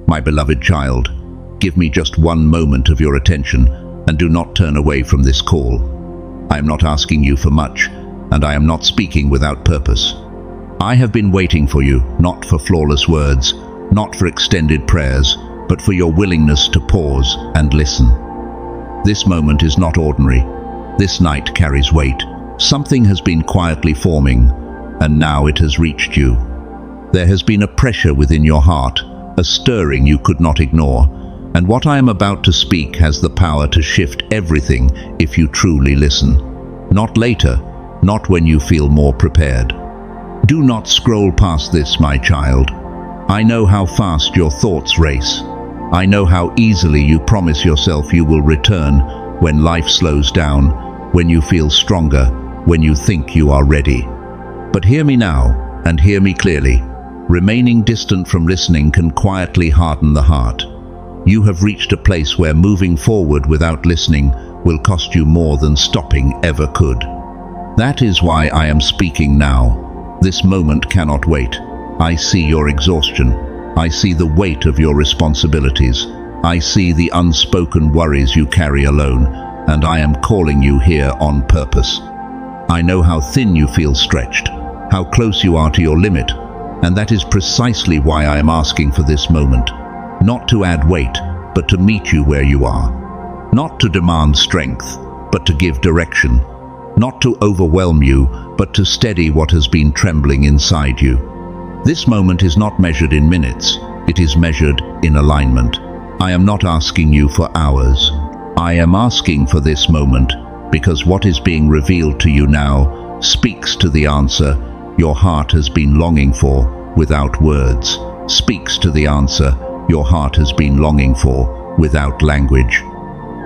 My beloved child, give me just one moment of your attention and do not turn away from this call. I am not asking you for much, and I am not speaking without purpose. I have been waiting for you, not for flawless words, not for extended prayers, but for your willingness to pause and listen. This moment is not ordinary. This night carries weight. Something has been quietly forming, and now it has reached you. There has been a pressure within your heart, a stirring you could not ignore, and what I am about to speak has the power to shift everything if you truly listen. Not later, not when you feel more prepared. Do not scroll past this, my child. I know how fast your thoughts race. I know how easily you promise yourself you will return when life slows down, when you feel stronger, when you think you are ready. But hear me now, and hear me clearly. Remaining distant from listening can quietly harden the heart. You have reached a place where moving forward without listening will cost you more than stopping ever could. That is why I am speaking now. This moment cannot wait. I see your exhaustion. I see the weight of your responsibilities. I see the unspoken worries you carry alone, and I am calling you here on purpose. I know how thin you feel stretched, how close you are to your limit, and that is precisely why I am asking for this moment. Not to add weight, but to meet you where you are. Not to demand strength, but to give direction. Not to overwhelm you, but to steady what has been trembling inside you. This moment is not measured in minutes, it is measured in alignment. I am not asking you for hours. I am asking for this moment because what is being revealed to you now speaks to the answer your heart has been longing for without words. Speaks to the answer your heart has been longing for without language.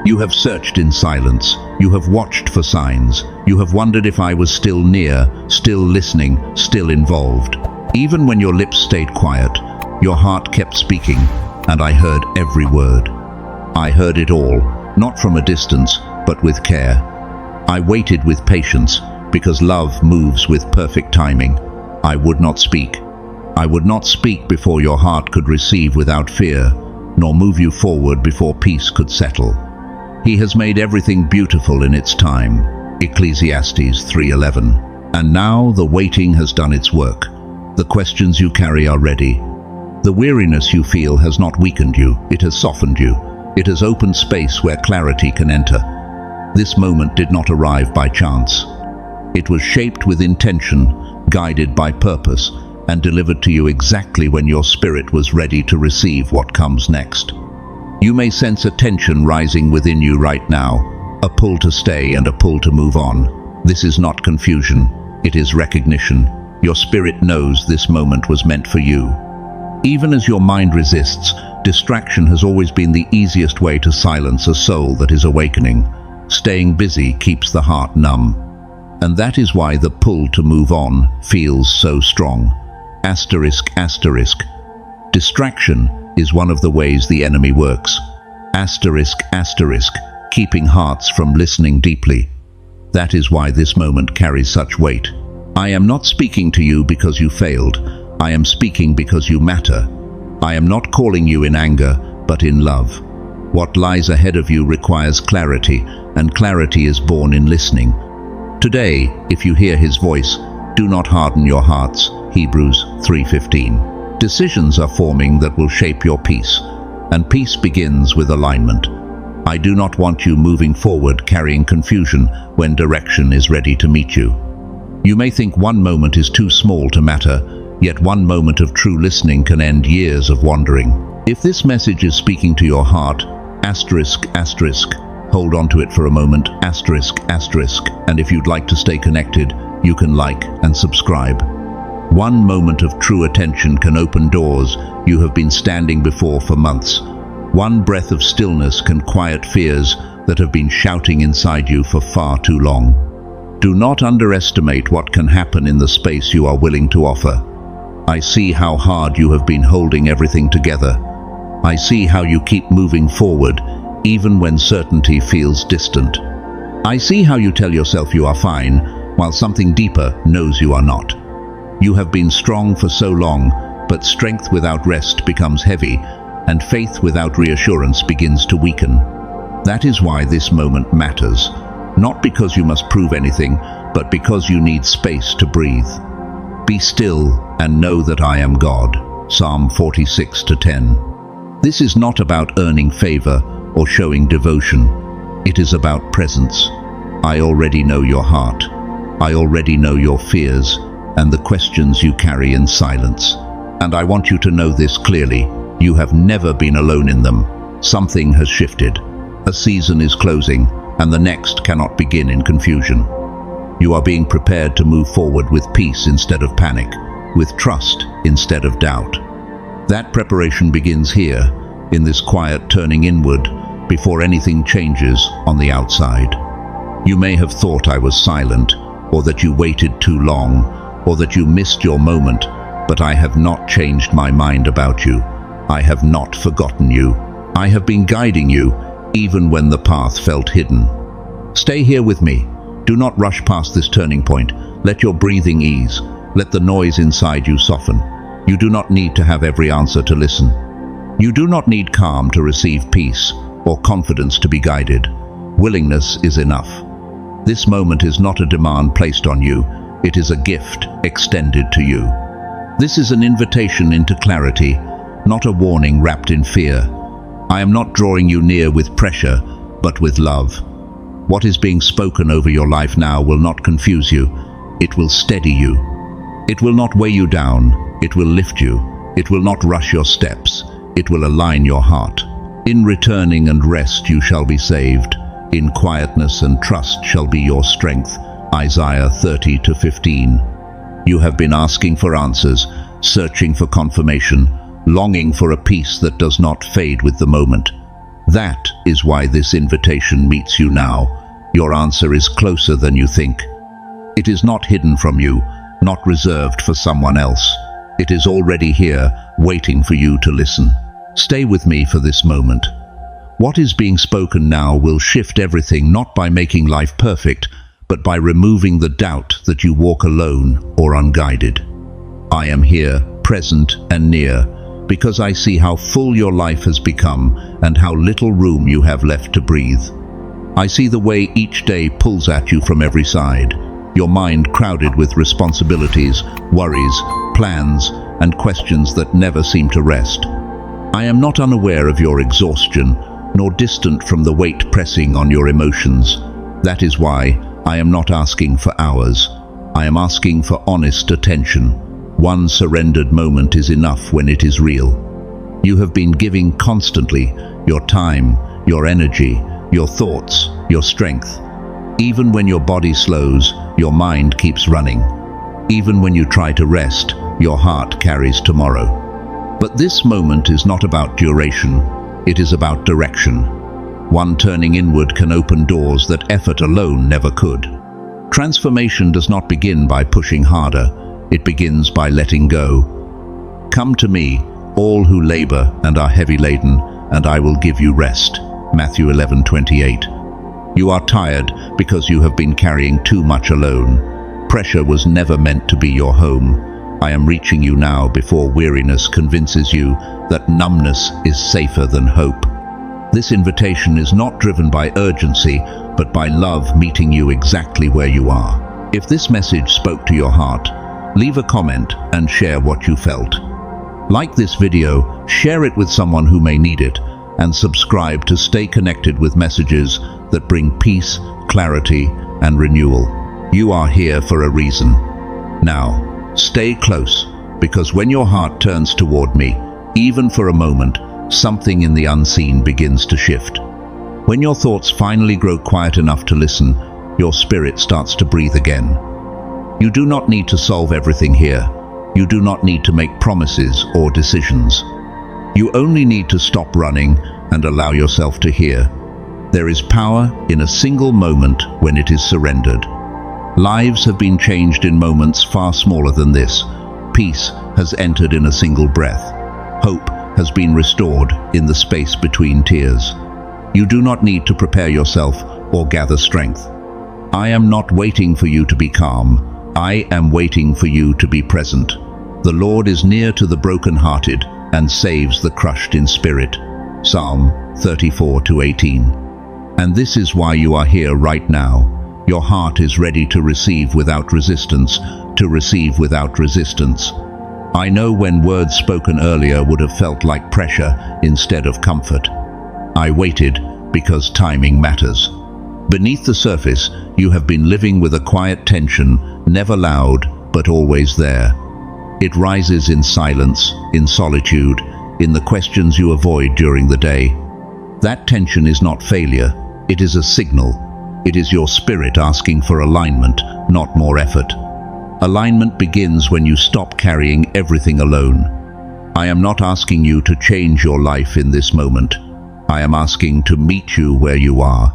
You have searched in silence. You have watched for signs. You have wondered if I was still near, still listening, still involved. Even when your lips stayed quiet, your heart kept speaking, and I heard every word. I heard it all, not from a distance, but with care. I waited with patience, because love moves with perfect timing. I would not speak. I would not speak before your heart could receive without fear, nor move you forward before peace could settle. He has made everything beautiful in its time. Ecclesiastes 3:11. And now the waiting has done its work. The questions you carry are ready. The weariness you feel has not weakened you, it has softened you. It has opened space where clarity can enter. This moment did not arrive by chance. It was shaped with intention, guided by purpose, and delivered to you exactly when your spirit was ready to receive what comes next. You may sense a tension rising within you right now, a pull to stay and a pull to move on. This is not confusion, it is recognition. Your spirit knows this moment was meant for you. Even as your mind resists, distraction has always been the easiest way to silence a soul that is awakening. Staying busy keeps the heart numb. And that is why the pull to move on feels so strong. Asterisk, asterisk. Distraction is one of the ways the enemy works. Asterisk, asterisk. Keeping hearts from listening deeply. That is why this moment carries such weight. I am not speaking to you because you failed. I am speaking because you matter. I am not calling you in anger, but in love. What lies ahead of you requires clarity, and clarity is born in listening. Today, if you hear his voice, do not harden your hearts. Hebrews 3:15. Decisions are forming that will shape your peace, and peace begins with alignment. I do not want you moving forward carrying confusion when direction is ready to meet you. You may think one moment is too small to matter, yet one moment of true listening can end years of wandering. If this message is speaking to your heart, asterisk, asterisk, hold on to it for a moment, asterisk, asterisk, and if you'd like to stay connected, you can like and subscribe. One moment of true attention can open doors you have been standing before for months. One breath of stillness can quiet fears that have been shouting inside you for far too long. Do not underestimate what can happen in the space you are willing to offer. I see how hard you have been holding everything together. I see how you keep moving forward, even when certainty feels distant. I see how you tell yourself you are fine, while something deeper knows you are not. You have been strong for so long, but strength without rest becomes heavy, and faith without reassurance begins to weaken. That is why this moment matters, not because you must prove anything, but because you need space to breathe. Be still and know that I am God. Psalm 46:10. This is not about earning favor or showing devotion. It is about presence. I already know your heart. I already know your fears and the questions you carry in silence. And I want you to know this clearly. You have never been alone in them. Something has shifted. A season is closing, and the next cannot begin in confusion. You are being prepared to move forward with peace instead of panic, with trust instead of doubt. That preparation begins here, in this quiet turning inward, before anything changes on the outside. You may have thought I was silent, or that you waited too long, or that you missed your moment, but I have not changed my mind about you. I have not forgotten you. I have been guiding you, even when the path felt hidden. Stay here with me. Do not rush past this turning point. Let your breathing ease. Let the noise inside you soften. You do not need to have every answer to listen. You do not need calm to receive peace, or confidence to be guided. Willingness is enough. This moment is not a demand placed on you. It is a gift extended to you. This is an invitation into clarity, not a warning wrapped in fear. I am not drawing you near with pressure, but with love. What is being spoken over your life now will not confuse you. It will steady you. It will not weigh you down. It will lift you. It will not rush your steps. It will align your heart. In returning and rest you shall be saved. In quietness and trust shall be your strength. Isaiah 30:15. You have been asking for answers, searching for confirmation, longing for a peace that does not fade with the moment. That is why this invitation meets you now. Your answer is closer than you think. It is not hidden from you, not reserved for someone else. It is already here, waiting for you to listen. Stay with me for this moment. What is being spoken now will shift everything, not by making life perfect, but by removing the doubt that you walk alone or unguided. I am here, present and near, because I see how full your life has become and how little room you have left to breathe. I see the way each day pulls at you from every side, your mind crowded with responsibilities, worries, plans, and questions that never seem to rest. I am not unaware of your exhaustion, nor distant from the weight pressing on your emotions. That is why I am not asking for hours. I am asking for honest attention. One surrendered moment is enough when it is real. You have been giving constantly, your time, your energy, your thoughts, your strength. Even when your body slows, your mind keeps running. Even when you try to rest, your heart carries tomorrow. But this moment is not about duration, it is about direction. One turning inward can open doors that effort alone never could. Transformation does not begin by pushing harder, it begins by letting go. Come to me, all who labor and are heavy laden, and I will give you rest. Matthew 11:28. You are tired because you have been carrying too much alone. Pressure was never meant to be your home. I am reaching you now before weariness convinces you that numbness is safer than hope. This invitation is not driven by urgency, but by love meeting you exactly where you are. If this message spoke to your heart, leave a comment and share what you felt. Like this video, share it with someone who may need it, and subscribe to stay connected with messages that bring peace, clarity, and renewal. You are here for a reason. Now, stay close, because when your heart turns toward me, even for a moment, something in the unseen begins to shift. When your thoughts finally grow quiet enough to listen, your spirit starts to breathe again. You do not need to solve everything here. You do not need to make promises or decisions. You only need to stop running and allow yourself to hear. There is power in a single moment when it is surrendered. Lives have been changed in moments far smaller than this. Peace has entered in a single breath. Hope has been restored in the space between tears. You do not need to prepare yourself or gather strength. I am not waiting for you to be calm. I am waiting for you to be present. The Lord is near to the broken-hearted and saves the crushed in spirit. Psalm 34:18. And this is why you are here right now. Your heart is ready to receive without resistance, to receive without resistance. I know when words spoken earlier would have felt like pressure instead of comfort. I waited because timing matters. Beneath the surface, you have been living with a quiet tension, never loud, but always there. It rises in silence, in solitude, in the questions you avoid during the day. That tension is not failure, it is a signal. It is your spirit asking for alignment, not more effort. Alignment begins when you stop carrying everything alone. I am not asking you to change your life in this moment. I am asking to meet you where you are.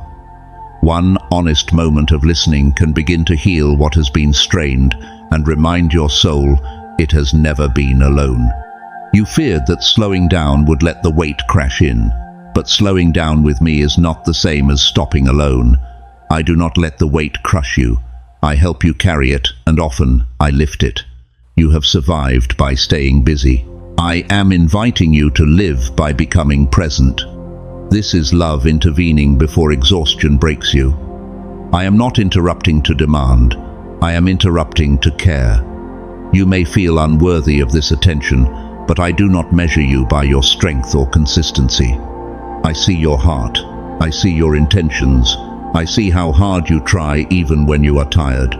One honest moment of listening can begin to heal what has been strained and remind your soul it has never been alone. You feared that slowing down would let the weight crash in, but slowing down with me is not the same as stopping alone. I do not let the weight crush you. I help you carry it, and often I lift it. You have survived by staying busy. I am inviting you to live by becoming present. This is love intervening before exhaustion breaks you. I am not interrupting to demand. I am interrupting to care. You may feel unworthy of this attention, but I do not measure you by your strength or consistency. I see your heart. I see your intentions. I see how hard you try even when you are tired.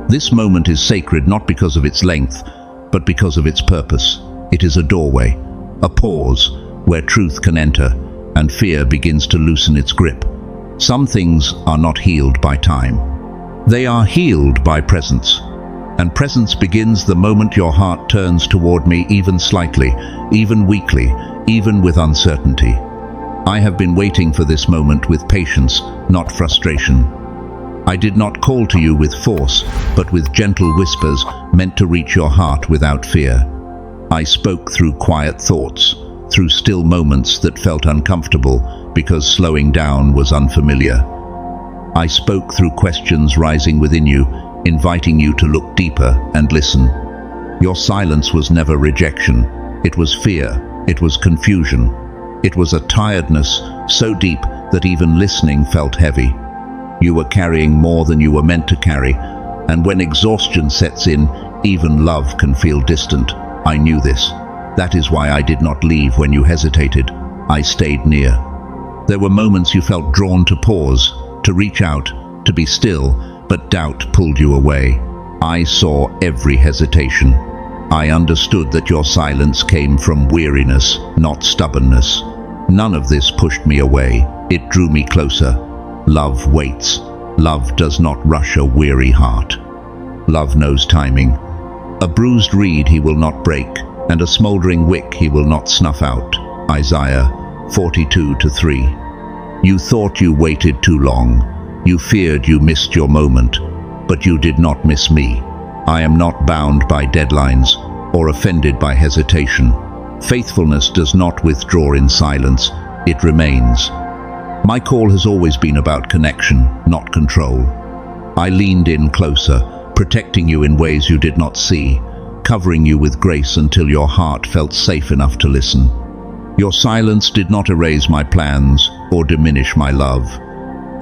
This moment is sacred not because of its length, but because of its purpose. It is a doorway, a pause where truth can enter and fear begins to loosen its grip. Some things are not healed by time. They are healed by presence. And presence begins the moment your heart turns toward me even slightly, even weakly, even with uncertainty. I have been waiting for this moment with patience, not frustration. I did not call to you with force, but with gentle whispers meant to reach your heart without fear. I spoke through quiet thoughts, through still moments that felt uncomfortable because slowing down was unfamiliar. I spoke through questions rising within you, inviting you to look deeper and listen. Your silence was never rejection. It was fear. It was confusion. It was a tiredness so deep that even listening felt heavy. You were carrying more than you were meant to carry, and when exhaustion sets in, even love can feel distant. I knew this. That is why I did not leave when you hesitated. I stayed near. There were moments you felt drawn to pause, to reach out, to be still, but doubt pulled you away. I saw every hesitation. I understood that your silence came from weariness, not stubbornness. None of this pushed me away. It drew me closer. Love waits. Love does not rush a weary heart. Love knows timing. A bruised reed he will not break, and a smoldering wick he will not snuff out. Isaiah 42:3. You thought you waited too long. You feared you missed your moment, but you did not miss me. I am not bound by deadlines or offended by hesitation. Faithfulness does not withdraw in silence, it remains. My call has always been about connection, not control. I leaned in closer, protecting you in ways you did not see, covering you with grace until your heart felt safe enough to listen. Your silence did not erase my plans or diminish my love.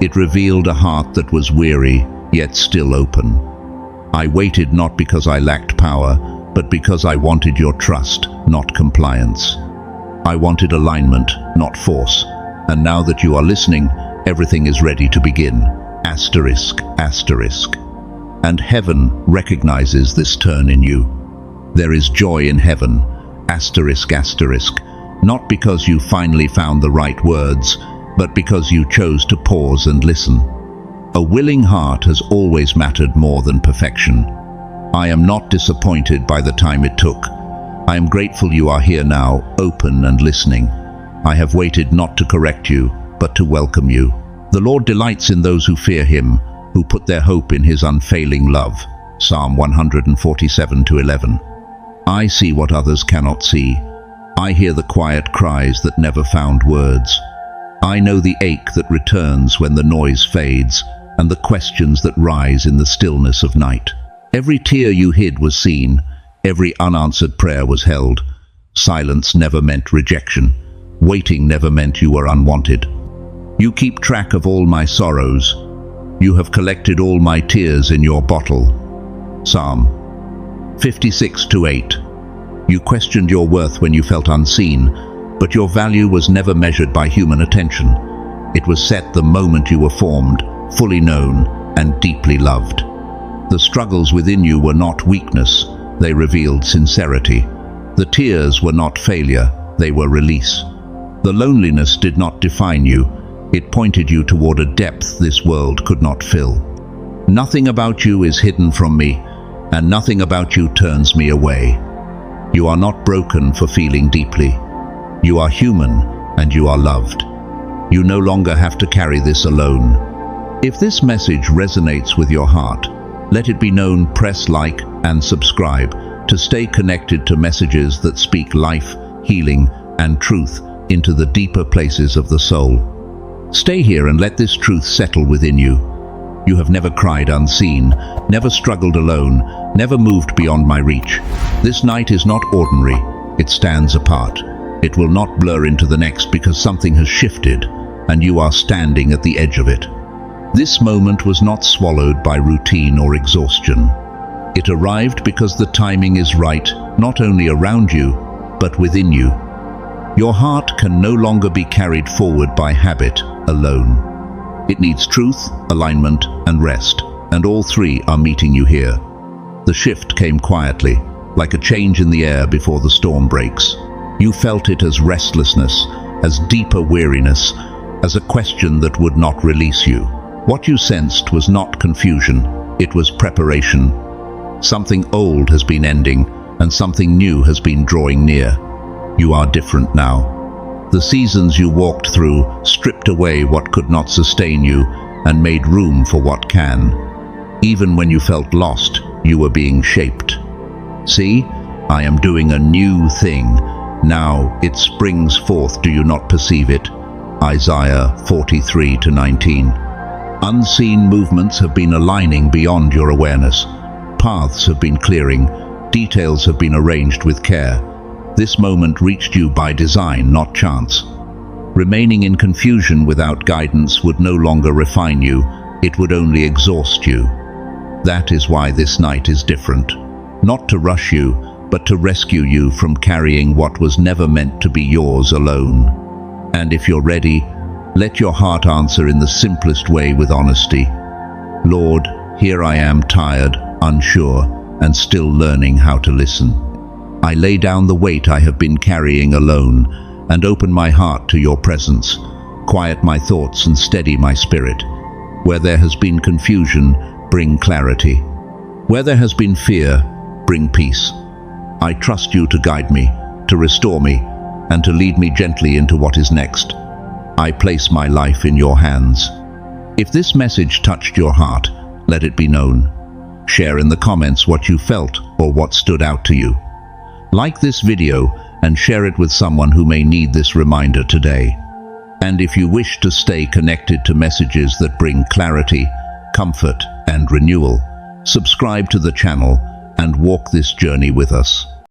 It revealed a heart that was weary, yet still open. I waited not because I lacked power, but because I wanted your trust, not compliance. I wanted alignment, not force. And now that you are listening, everything is ready to begin. Asterisk, asterisk. And heaven recognizes this turn in you. There is joy in heaven, asterisk, asterisk, not because you finally found the right words, but because you chose to pause and listen. A willing heart has always mattered more than perfection. I am not disappointed by the time it took. I am grateful you are here now, open and listening. I have waited not to correct you, but to welcome you. The Lord delights in those who fear him, who put their hope in his unfailing love. Psalm 147:11. I see what others cannot see. I hear the quiet cries that never found words. I know the ache that returns when the noise fades, and the questions that rise in the stillness of night. Every tear you hid was seen, Every unanswered prayer was held. Silence never meant rejection. Waiting never meant you were unwanted. You keep track of all my sorrows. You have collected all my tears in your bottle. Psalm 56:8. You questioned your worth when you felt unseen, but your value was never measured by human attention. It was set the moment you were formed, fully known, and deeply loved. The struggles within you were not weakness, they revealed sincerity. The tears were not failure, they were release. The loneliness did not define you, it pointed you toward a depth this world could not fill. Nothing about you is hidden from me, and nothing about you turns me away. You are not broken for feeling deeply. You are human, and you are loved. You no longer have to carry this alone. If this message resonates with your heart, let it be known. Press like and subscribe to stay connected to messages that speak life, healing, and truth into the deeper places of the soul. Stay here and let this truth settle within you. You have never cried unseen, never struggled alone, never moved beyond my reach. This night is not ordinary, it stands apart. It will not blur into the next because something has shifted, and you are standing at the edge of it. This moment was not swallowed by routine or exhaustion. It arrived because the timing is right, not only around you, but within you. Your heart can no longer be carried forward by habit alone. It needs truth, alignment, and rest, and all three are meeting you here. The shift came quietly, like a change in the air before the storm breaks. You felt it as restlessness, as deeper weariness, as a question that would not release you. What you sensed was not confusion, it was preparation. Something old has been ending, and something new has been drawing near. You are different now. The seasons you walked through stripped away what could not sustain you and made room for what can. Even when you felt lost, you were being shaped. See, I am doing a new thing. Now it springs forth, do you not perceive it? Isaiah 43:19. Unseen movements have been aligning beyond your awareness. Paths have been clearing, details have been arranged with care. This moment reached you by design, not chance. Remaining in confusion without guidance would no longer refine you, it would only exhaust you. That is why this night is different. Not to rush you, but to rescue you from carrying what was never meant to be yours alone. And if you're ready, let your heart answer in the simplest way with honesty. Lord, here I am, tired, unsure, and still learning how to listen. I lay down the weight I have been carrying alone and open my heart to your presence. Quiet my thoughts and steady my spirit. Where there has been confusion, bring clarity. Where there has been fear, bring peace. I trust you to guide me, to restore me, and to lead me gently into what is next. I place my life in your hands. If this message touched your heart, let it be known. Share in the comments what you felt or what stood out to you. Like this video and share it with someone who may need this reminder today. And if you wish to stay connected to messages that bring clarity, comfort, and renewal, subscribe to the channel and walk this journey with us.